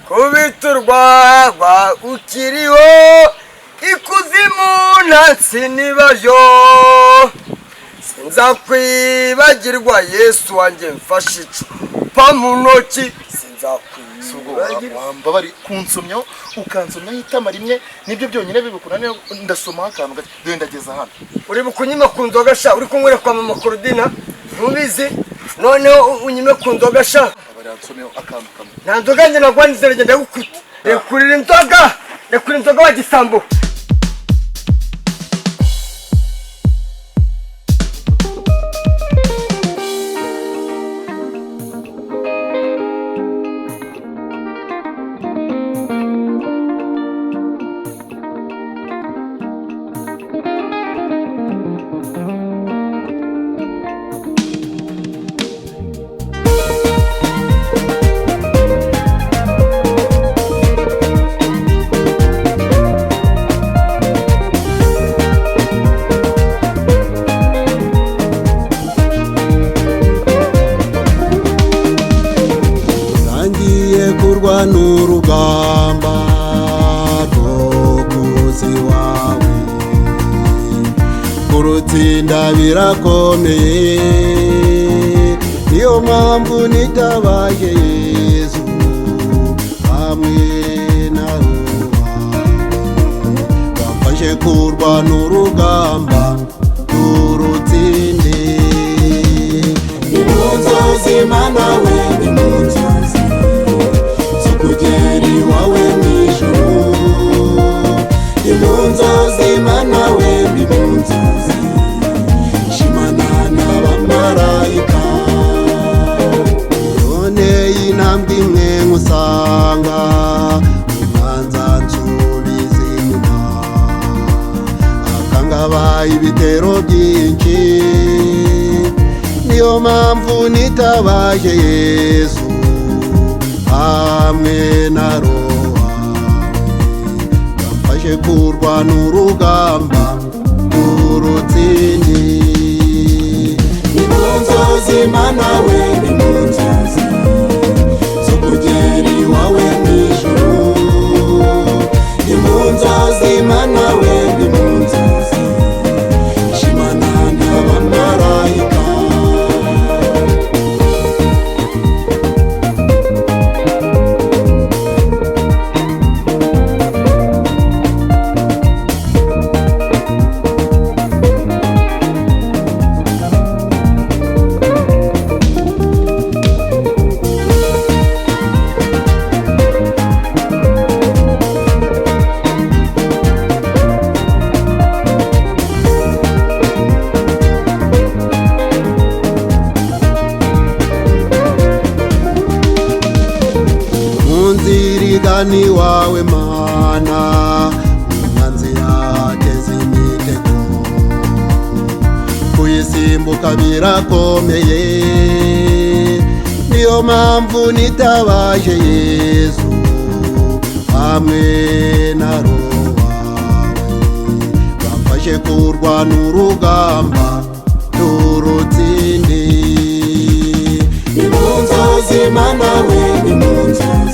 kubiturwa ukiriho ikuzimu ntatsi nibayo sinzakwibagirwa Yesu wanjye mfashe icupa mu ntoki sinzakwibagirwa wamba bari kunsomyaho ukansomyaho itama rimwe nibyo byonyine bibukunane ndasoma akantu gake ndageza hano uri bukunyima ku nzoga sha uri kunywera kwa mama Korodina ntubizi noneho unyime ku nzoga sha baransomyeho akantu kamwe nta nzoga njye nagwanizera ngenda gukute rekurira inzoga wa gisambo n'urugamba rwo kuzi wawe kurutsinda birakomeye niyo mpamvu nitabaye Yesu hamwe nawe bafashe kurwana urugamba turutsinde imunzozi mana we imunzozi kugeri wawe mwijuru imunzozi mana we imunzozi shimana n'abamarayika none y'intambwe imwe nkusanga umanza nsubiza inyuma akangabaye ibitero byinshi niyo mpamvu nitabaje Yesu hamwe na roho bamfashe kurwana urugamba turutsinde imunzozi mana we imunzozi zo kugera iwawe mwijuru imunzozi mana we imunzozi shimana n'abamarayika ni wawe mana umwanzi yateze imitego kuyisimbuka birakomeye niyo mpamvu nitabaje Yesu hamwe na roho bamfashe kurwana urugamba turutsinde imunzozi mana we imunzozi